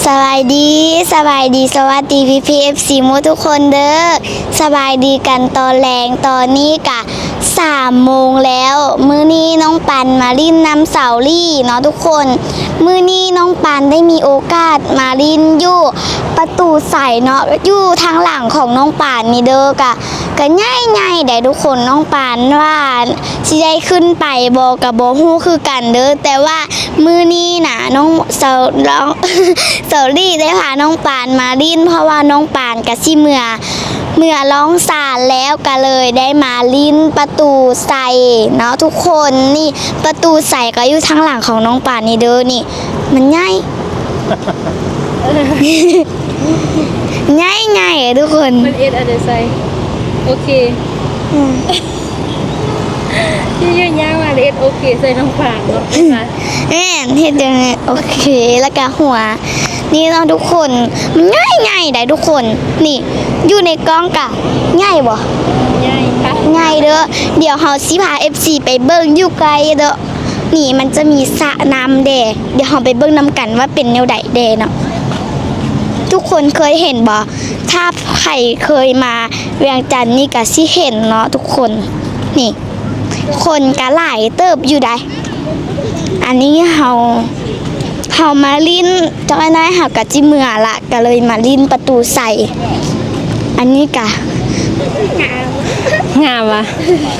สบายดีสวัสดีพี่เอฟซีหมดทุกคนเด้อสบายดีกันตอนแรงตอนนี้กะ3 โมงแล้วมื้อนี้น้องปันมาลิ้นน้ำเสาลี่เนาะทุกคนมื้อนี้น้องปันได้มีโอกาสมาลิ้นอยู่ประตูใสเนาะอยู่ทางหลังของน้องปานนี่เด้อกะง่ายได้ทุกคนน้องปานว่าสิได้ขึ้นไปบ่กับบ่ฮู้คือกันเด้อแต่ว่ามื้อนี้น่ะน้องเสาร้อง เสาลี่ได้พาน้องปานมาลิ้นเพราะว่าน้องปานกะสิเมื่อร้องสารแล้วก็เลยได้มาลิ้นประตูใส่เนาะทุกคนนี่ประตูใส่ก็อยู่ทางหลังของน้องปานนี่เด้อนี่มันง่าย ง่ายทุกคน มันเอ็ดอะไรใส่โอเคที่ยืนยาวมาเอ็ดโอเคใส่น้องฝางเนาะนะคะ แม่นเฮ็ดยังไงโอเคแล้วก็หัวนี่เนาะทุกคนมันง่ายได้ทุกคนนี่อยู่ในกล้องกะง่ายบ่ ง่ายค่ะ ง่ายเด้อเดี๋ยวเฮาสิพา FC ไปเบิ่งอยู่ไกลเด้อนี่มันจะมีสระน้ำแดเดี๋ยวเฮาไปเบิ่งนำกันว่าเป็นแนวใดแดเนาะทุกคนเคยเห็นบ่ถ้าใครเคยมาเวียงจันทน์นี่ก็สิเห็นเนาะทุกคนนี่คนก็หลายเติบอยู่ได้อันนี้เฮามาลิ้นจังได๋นะเฮาก็จิเมื่อละก็เลยมาลิ้นประตูใส่อันนี้ก็งามวะ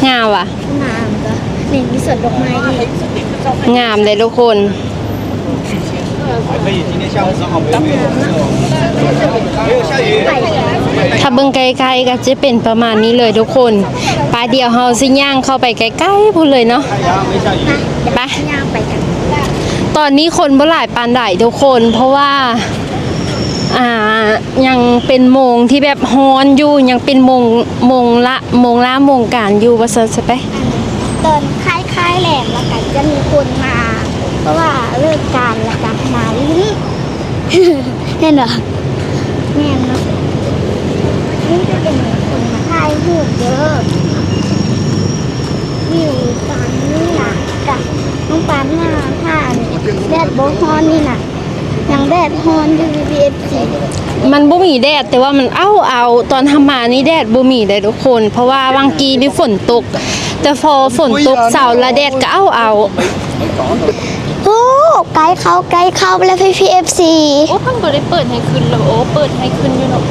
งามวะ งามก็นี่มีสวนดอกไม้อีก งามเลยทุกคน 可以，今天下午正好没有下雨。 ถ้าเบิ่งไกลๆก็จะเป็นประมาณนี้เลยทุกคนไปเดี๋ยวเฮาสิย่างเข้าไปใกล้ๆพุ่นเลยเนาะ 太阳没下雨。 ไป ย่างไปกัน ตอนนี้คนบ่หลายปานใดทุกคนเพราะว่ายังเป็นโมงที่แบบฮ้อนอยู่ยังเป็นโมงการอยู่ว่าซั่นใช่ปะ ตอนคล้ายๆแหลมแล้วกันจะมีคนมา เพราะว่าเลิกการแล้วกันมาลิ้น เห็นเหรอแม่นเนาะนี่จะเป็นคนมาถ่ายรูปเยอะวิวตอนนี้นะกับน้องปานหน้าผ่านแดดโบฮอนนี่นะยังแดดฮอนอยู่ VFC มันบ่มีแดดแต่ว่ามันเอาตอนทำมานี่แดดบ่มีได้ทุกคน เพราะว่าบางกีนี่ฝนตก แต่พอฝนตกเสาร์ละแดดก็เอา โอ้ไกด์เข้าไปแล้วพี่ FC โอ้เพิ่นบ่ได้เปิดให้ขึ้นแล้วโอ้เปิดให้ขึ้นอยู่เนาะ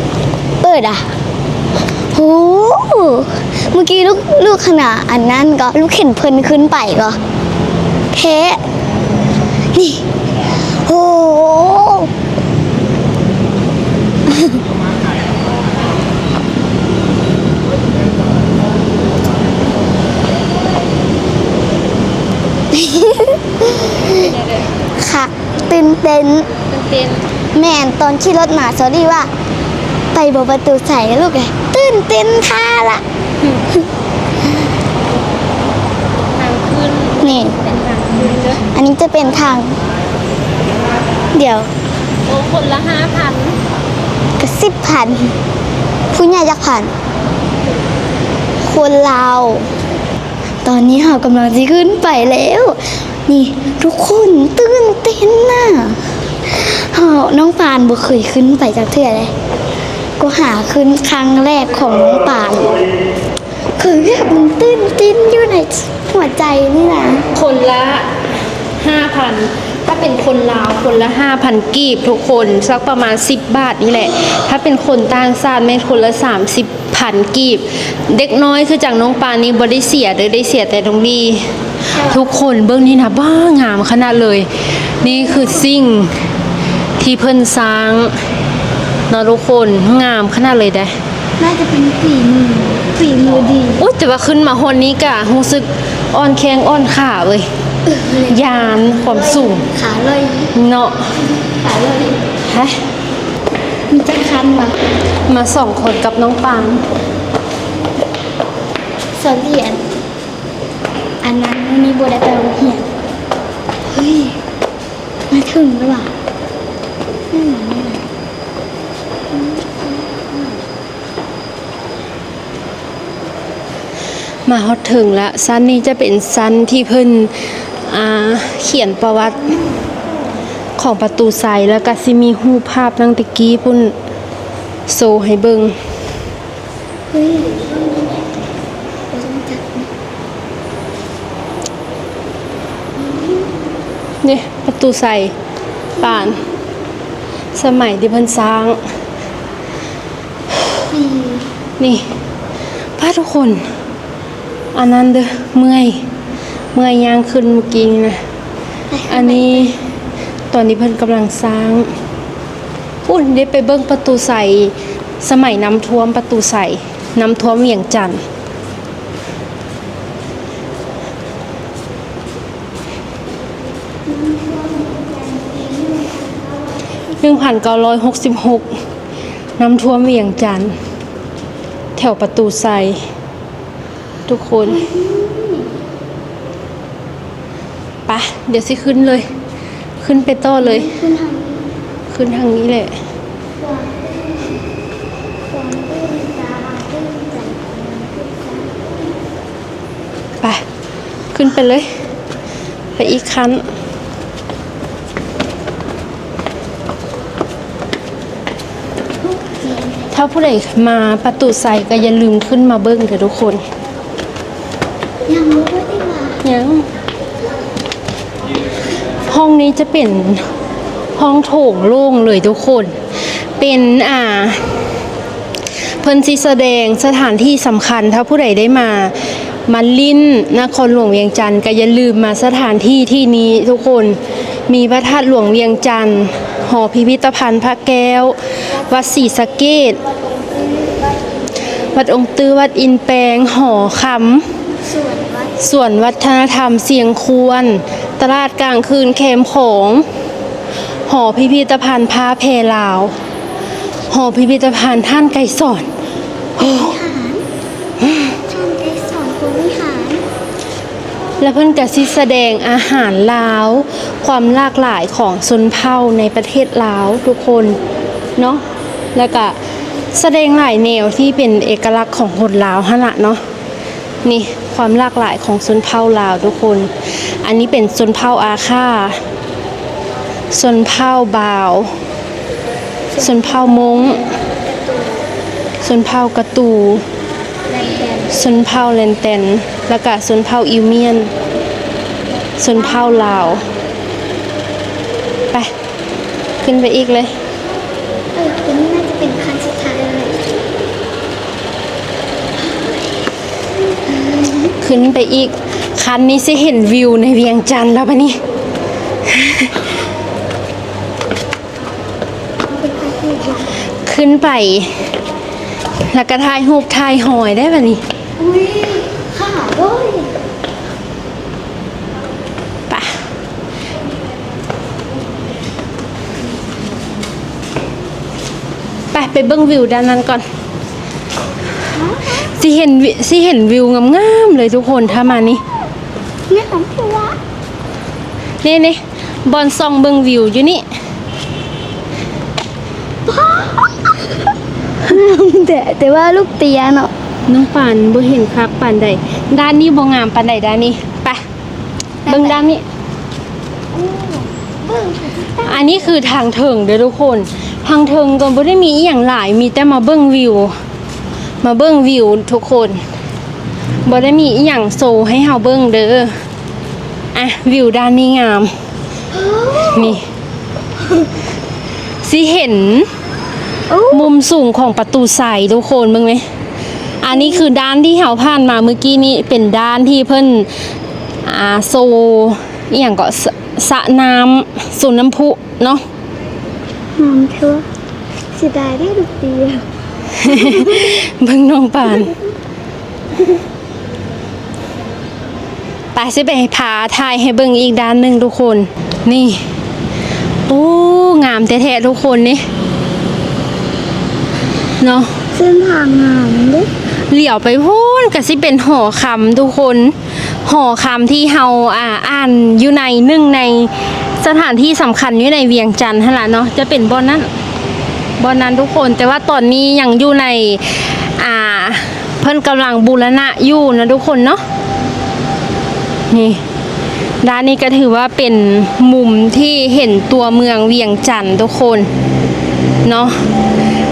เปิดอ่ะโอ้เมื่อกี้ลูกขนาดอันนั้นก็ลูกเข็นเพลินขึ้นไปก็แพ้นี่โอ้ค่ะตื่นเต้น เต้น แม่นตอนขี่รถมาสอรี่ว่า ไปบประตูใส่ลูกไงตื่นเต้นท่าละ ทางขึ้น นี่ เป็นทางขึ้นเด้อ อันนี้จะเป็นทาง เดี๋ยว โอ้คนละ 5,000 กระ10,000ผู้ใหญ่จักพันคนลาวตอนนี้เรากำลังจะขึ้นไปแล้ว นี่ทุกคนตื่นเต้นน่ะน้องปานบ่เคยขึ้นไปจากเทื่อเลยก็หาขึ้นครั้งแรกของน้องปานคือแบบมันตื่นเต้นอยู่ในหัวใจนี่นะ คนละ 5,000 ถ้าเป็นคนลาวคนละ 5,000 กีบทุกคนสักประมาณ10 บาทนี่แหละถ้าเป็นคนต่างชาติแม่นคนละ30,000 กีบเด็กน้อยคือจากน้องปานนี้บ่ได้เสียเด้อได้เสียแต่ตรงนี้ทุกคนเบิ่งนี่นะบ้างามขนาดเลย นี่คือสิ่งที่เพิ่นสร้างเนาะทุกคนงามขนาดเลยได้ น่าจะเป็นฝีมือดี อุ๊ยแต่ว่าขึ้นมาฮอนนี้กะรู้สึกอ่อนแข้งอ่อนขาเว้ยยานความสูง ขาเลย เนาะ ขาเลย ฮะ มีจักคันแบบ มา2 คนกับน้องปาง สอนเรียนอันนั้นมีบัวได้ไปโรงเรียนเฮ้ยมาถึงแล้วว่ะนี่หมอนี่แหละ มาฮอดถึงแล้วชั้นนี้จะเป็นชั้นที่เพิ่นเขียนประวัติ ของประตูใสแล้วก็สิมีรูปภาพตั้งแต่กี้พุ่นโซให้เบิ่ง เฮ้ยบ่ต้องจัดนะ นี่ประตูใสป่าน สมัยที่เพิ่นสร้าง นี่ป้าทุกคน อันนั้นเด้อเมื่อยย่างขึ้นเมื่อกี้นี่นะ อันนี้ตอนนี้เพิ่นกำลังสร้างอุ่นได้ไปเบิ่งประตูใสสมัยน้ำท่วมประตูใสน้ำท่วมเวียงจันทน์1966น้ำท่วมเวียงจันทน์แถวประตูใสทุกคนไปเดี๋ยวสิขึ้นเลย ขึ้นไปต่อเลย ขึ้นทางนี้แหละ ไป ขึ้นไปเลย ไปอีกขั้นถ้าผู้ใดมาประตูใสก็อย่าลืมขึ้นมาเบิ้งเถอะทุกคน ยังรู้ว่าได้มา ยังห้องนี้จะเป็นห้องโถงโล่งเลยทุกคน เป็นเพิ่นสิแสดงสถานที่สำคัญถ้าผู้ใดได้มาลิ้นนครหลวงเวียงจันทร์ก็อย่าลืมมาสถานที่ที่นี้ทุกคนมีพระธาตุหลวงเวียงจันทร์หอพิพิธภัณฑ์พระแก้ววัดศรีสะเกษวัดองค์ตื้อวัดอินแปลงหอคำส่วนวัฒนธรรมเสียงควรตลาดกลางคืนแคมป์ของหอพิพิธภัณฑ์พระเพลาวหอพิพิธภัณฑ์ท่านไกรสอน ท่านได้สอนผู้วิหาร และเพิ่นก็สิแสดงอาหารลาวความหลากหลายของชนเผ่าในประเทศลาวทุกคนเนาะแล้วก็แสดงหลายแนวที่เป็นเอกลักษณ์ของคนลาวหั่นล่ะเนาะนี่ความหลากหลายของชนเผ่าลาวทุกคนอันนี้เป็นชนเผ่าอาค่าชนเผ่าบาวชนเผ่ามงชนเผ่ากะตูชนเผ่าแลนแตนแล้วก็ชนเผ่าอิวเมียนชนเผ่าลาวไปขึ้นไปอีกเลย ตัวนี้น่าจะเป็นคันสุดท้ายเลย ขึ้นไปอีกคันนี้สิเห็นวิวในเวียงจันทร์แล้วปะนี่ ขึ้นไปแล้วก็ถ่ายรูปถ่ายหอยได้ปะนี่ อุ้ยขาด้วย ไปเบิ้งวิวด้านนั้นก่อนสิเห็นวิวงามๆเลยทุกคนถ้ามานี่ เนี่ยของผัว นี่บอนซองเบิ้งวิวอยู่นี่ แต่ว่าลูกเตียเนาะ น้องปานบ่เห็นคักปานใดด้านนี้บ่งามปานใดด้านนี้ไปเบิ่งด้านนี้ อันนี้คือทางเทิงเด้อทุกคนทางเทิงก็บ่ได้มีอีหยังหลายมีแต่มาเบิ่งวิวทุกคนบ่ได้มีอีหยังโซให้เฮาเบิ่งเด้ออ่ะวิวด้านนี้งามนี่สิเห็นมุมสูงของประตูใสทุกคนมึงไหมอันนี้คือด้านที่เฮาผ่านมาเมื่อกี้นี้เป็นด้านที่เพิ่นโซอีหยังก็สระน้ำศูนย์น้ำพุเนาะ น้ำเถอะเสียดายได้ลูกเตีย เบิ่งน้องปานไปสิไปพาถ่ายให้เบิ่งอีกด้านหนึงทุกคนนี่โอ้งามแท้ๆทุกคนนี่เนาะ เส้นทางงามเด้ เหลียวไปพูนก็สิเป็นหอคำทุกคนหอคำที่เฮาอ่านอยู่ในหนึ่งในสถานที่สำคัญอยู่ในเวียงจันทร์หั่นล่ะเนาะจะเป็นบ่อนนั้นทุกคนแต่ว่าตอนนี้ยังอยู่ในเพิ่นกำลังบูรณะอยู่นะทุกคนเนาะนี่ ร้านนี้ก็ถือว่าเป็นมุมที่เห็นตัวเมืองเวียงจันทร์ทุกคนเนาะ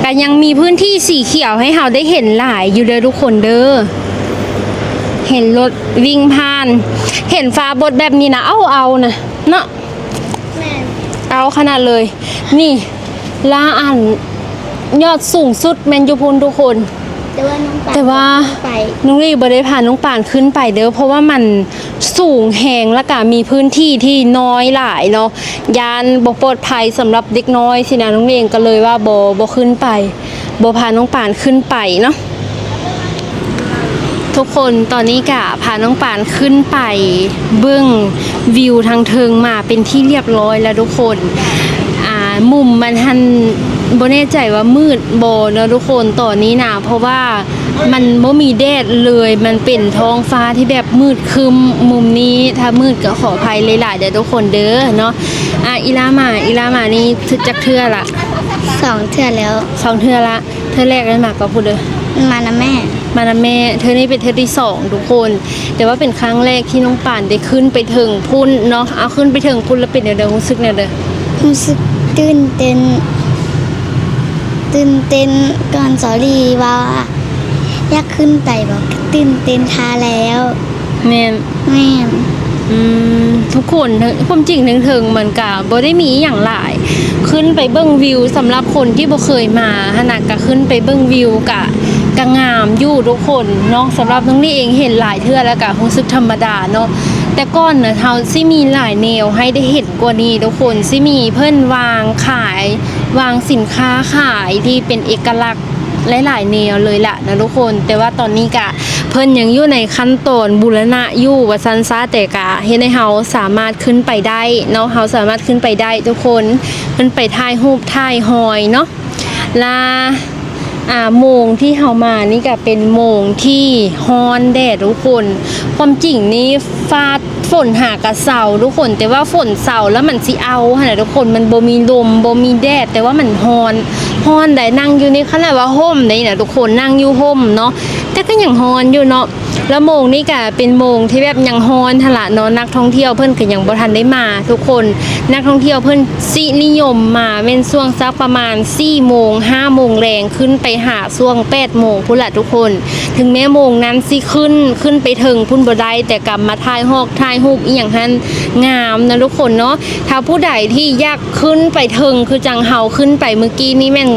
แต่ยังมีพื้นที่สีเขียวให้เราได้เห็นหลายอยู่เด้อทุกคนเด้อเห็นรถวิ่งผ่านเห็นฟ้าบดแบบนี้นะเอานะเนาะ แม่ เอาขนาดเลยนี่ลาอันยอดสูงสุดแมนยูพูนทุกคน แต่ว่าน้องปาน แต่ว่า ไป น้องลี่บ่ได้พาน้องป่านขึ้นไปเด้อเพราะว่ามันสูงแหงและก็มีพื้นที่ที่น้อยหลายเนาะยานบ่ปลอดภัยสำหรับเด็กน้อยสินะน้องเองก็เลยว่าบ่ขึ้นไปบ่พาน้องป่านขึ้นไปเนาะทุกคนตอนนี้กะพาน้องป่านขึ้นไปเบื้องวิวทางเทิงมาเป็นที่เรียบร้อยแล้วทุกคนมุมมันทันบ่แน่ใจว่ามืดบ่เนาะทุกคนตอนนี้นะเพราะว่ามันบ่มีแดดเลยมันเป็นท้องฟ้าที่แบบมืดครึมมุมนี้ถ้ามืดก็ขออภัยหลายๆเด้อทุกคนเด้อเนาะอีลามานี่ถึกจักเทื่อละ 2 เทื่อแล้ว 2เทื่อละเทื่อแรกนั้นมาก็พูดเด้อ มานะแม่ มานะแม่เธอนี่เป็นเธอที่2ทุกคน แต่ว่าเป็นครั้งแรกที่น้องป่านได้ขึ้นไปถึงพุ่นเนาะเอาขึ้นไปถึงพุ่นแล้วเป็นเดี๋ยวรู้สึกเนี่ยเด้อ รู้สึกตื่นเต้นก่อนสอรี่ว่าอยากขึ้นไปบอกตื่นเต้นทาแล้ว แม่น แม่ ทุกคนความจริงถึงๆมันก็บ่ได้มีอย่างหลาย ขึ้นไปเบิ่งวิวสำหรับคนที่บ่เคยมาขนาดก็ขึ้นไปเบิ่งวิวกะงามอยู่ทุกคนเนาะสำหรับน้องนี่เองเห็นหลายเทื่อแล้วก็รู้สึกธรรมดาเนาะแต่ก่อนน่ะเฮาสิมีหลายแนวให้ได้เห็นกว่านี้ทุกคนสิมีเพิ่นวางสินค้าขายที่เป็นเอกลักษณ์หลายๆแนวเลยล่ะนะทุกคนแต่ว่าตอนนี้กะเพิ่นยังอยู่ในขั้นตอนบูรณะอยู่ว่าซั่นซะแต่กะเฮ็ดให้เฮาสามารถขึ้นไปได้เนาะเฮาสามารถขึ้นไปได้ทุกคนขึ้นไปถ่ายรูปถ่ายหอยเนาะลาโมงที่เฮามานี่ก็เป็นโมงที่ฮ้อนแดดทุกคนความจริงนี่ฟ้าฝนหากะเซาทุกคนแต่ว่าฝนเซาแล้วมันสิเอาหั่นน่ะทุกคนมันบ่มีลมบ่มีแดดแต่ว่ามันฮ้อนได้นั่งอยู่นี่ขนาดว่าห่มได้น่ะทุกคนนั่งอยู่ห่มเนาะแต่ก็ยังฮ้อนอยู่เนาะแล้วโมงนี่ก็เป็นโมงที่แบบยังฮ้อนหั่นล่ะเนาะนักท่องเที่ยวเพิ่นก็ยังบ่ทันได้มาทุกคนนักท่องเที่ยวเพิ่นสินิยมมาแม่นช่วงสักประมาณ 4 โมง 5 โมงแรงขึ้นไปหาช่วง 8 โมงพุ่นล่ะทุกคนถึงแม้โมงนั้นสิขึ้นไปถึงพุ่นบ่ได้แต่กลับมาถ่ายรูปอีหยังหั่นงามนะทุกคนเนาะถ้าผู้ใดที่อยากขึ้นไปถึงคือจังเฮาขึ้นไปเมื่อกี้นี่แม่น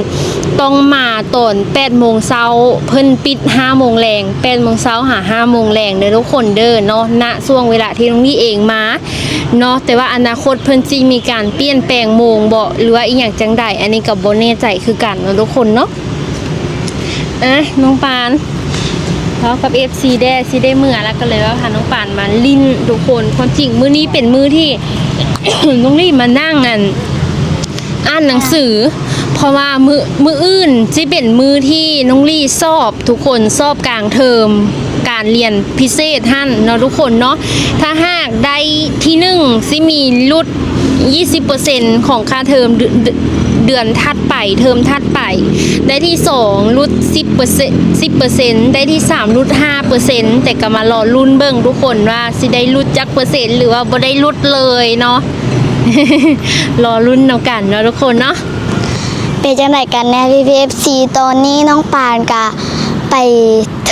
ต้องมาตอน 8 โมงเช้าเพิ่นปิด 5 โมงแรง 8 โมงเช้าหา 5 โมงแรงเด้อทุกคนเด้อเนาะณช่วงเวลาที่น้องนี่เองมาเนาะแต่ว่าอนาคตเพิ่นสิมีการเปลี่ยนแปลงโมงบ่หรือว่าอีหยังจังใดอันนี้ก็บ่แน่ใจคือกันเนาะทุกคนเนาะน้องปานเขากับ FC ได้เมื่อแล้วก็เลยว่าพาน้องป่านมาลิ้นทุกคนความจริงมื้อนี้เป็นมื้อที่ น้องลี่มานั่งอ่านหนังสือเพราะว่ามื้ออื่นสิเป็นมื้อที่น้องลี่สอบทุกคนสอบกลางเทอมการเรียนพิเศษหั่นเนาะทุกคนเนาะถ้าหากได้ที่1สิมีลด 20% ของค่าเทอมเดือนถัดไปเทอมถัดไปได้ที่2ลด 10% ได้ที่3ลด 5% แต่ก็มารอลุ้นเบิ่งทุกคนว่าสิได้ลดจักเปอร์เซ็นต์หรือว่าบ่ได้ลดเลยเนาะ รอลุ้นนำกันเนาะทุกคนเนาะ เป็นจังไดกันแน่ PPFC ตอนนี้น้องปานกะไป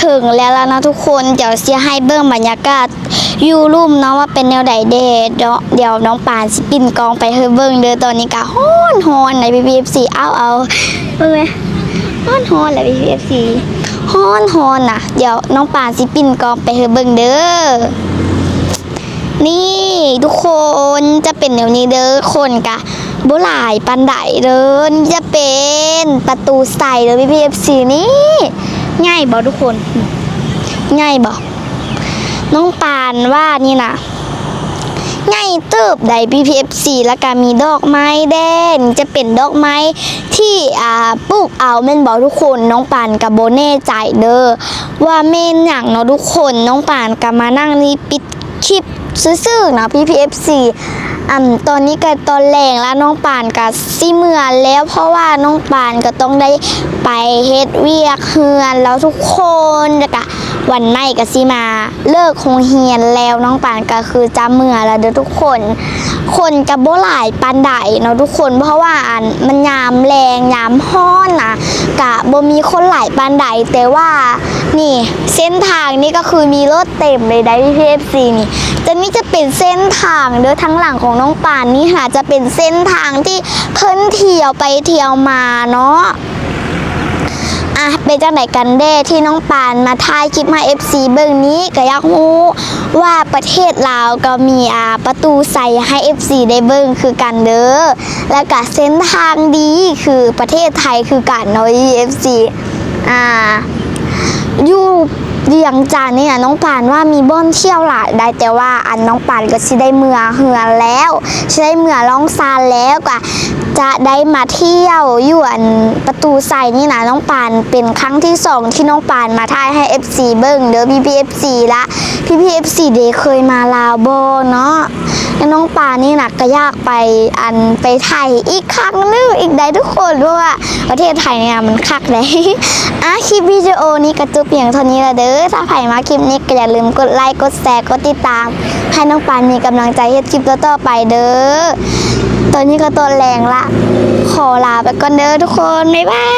ถึงแล้วล่ะนะทุกคนเดี๋ยวสิให้เบิ่งบรรยากาศอยู่รุ่มเนาะว่าเป็นแนวใดเด้เดี๋ยวน้องปานสิปิ่นกองไปให้เบิ่งเด้อตอนนี้กะฮ้อนใน PPFC เอาเบิ่งไหมฮ้อนแหละ PPFC ฮ้อนน่ะเดี๋ยวน้องปานสิปิ่นกองไปให้เบิ่งเด้อนี่ทุกคนจะเป็นแนวนี้เด้อคนกะบ่หลายปานใดเด้อนี่จะเป็นประตูใส่เด้อ PPFC นี่ง่ายบ่ทุกคนง่ายบ่น้องปานว่านี่นะง่ายเติบใด PPFC แล้วก็มีดอกไม้แดงจะเป็นดอกไม้ที่ปลูกเอาแม่นบ่ทุกคนน้องปานก็บ่แน่ใจเด้อว่าแม่นหยังเนาะทุกคนน้องปานก็มานั่งนี่ปิดคลิปซื่อๆนะ PPFC ตอนนี้ก็ตอนแรงแล้วน้องปานก็สิเมื่อแล้วเพราะว่าน้องปานก็ต้องได้ไปเฮ็ดเวียกเฮือนแล้วทุกคนแล้วก็ วันไหนก็สิมาเลิกโรงเรียนแล้วน้องปานก็คือจะเมื่อแล้วเด้อทุกคนคนจะบ่หลายปานใดเนาะทุกคนเพราะว่ามันยามแรงยามฮ้อนนะกะบ่มีคนหลายปานใดแต่ว่านี่เส้นทางนี่ก็คือมีรถเต็มเลยได้พี่ FC นี่จะเป็นเส้นทางเด้อทั้งหลังของน้องปานนี่ค่ะจะเป็นเส้นทางที่เพิ่นเที่ยวไปเที่ยวมาเนาะเป็นจังไหนกันแด้ที่น้องปานมาถ่ายคลิปมา FC เบิ่งนี้ก็อยากรู้ว่าประเทศลาวก็มีประตูใส่ให้ FC ได้เบิ่งคือกันเด้อแล้วก็เส้นทางดีคือประเทศไทยคือกันเนาะ FC อยู่เวียงจันทน์เนี่ยน้องปานว่ามีบ่อนเที่ยวหลายได้แต่ว่าน้องปานก็สิได้เมื่อเหือแล้วสิได้เมื่อล่องซานแล้วก็จะได้มาเที่ยวอยู่ประตูใส่นี่นะน้องปานเป็นครั้งที่2ที่น้องปานมาถ่ายให้ FC เบิ่งเด้อพี่ FC ละพี่ FC เดเคยมาลาวบ่เนาะแล้วน้องปานนี่นะก็อยากไปไปไทยอีกครั้งนึงอีกได้ทุกคนเพราะว่าประเทศไทยเนี่ยมันคักเลยคลิปวิดีโอนี้ก็จบเพียงเท่านี้ละเด้อถ้าใครมาคลิปนี้ก็อย่าลืมกดไลค์กดแชร์กดติดตามให้น้องปานมีกำลังใจเฮ็ดคลิปต่อๆไปเด้อตอนนี้ก็ตัวแรงละขอลาไปก่อนเด้อทุกคนบ๊ายบาย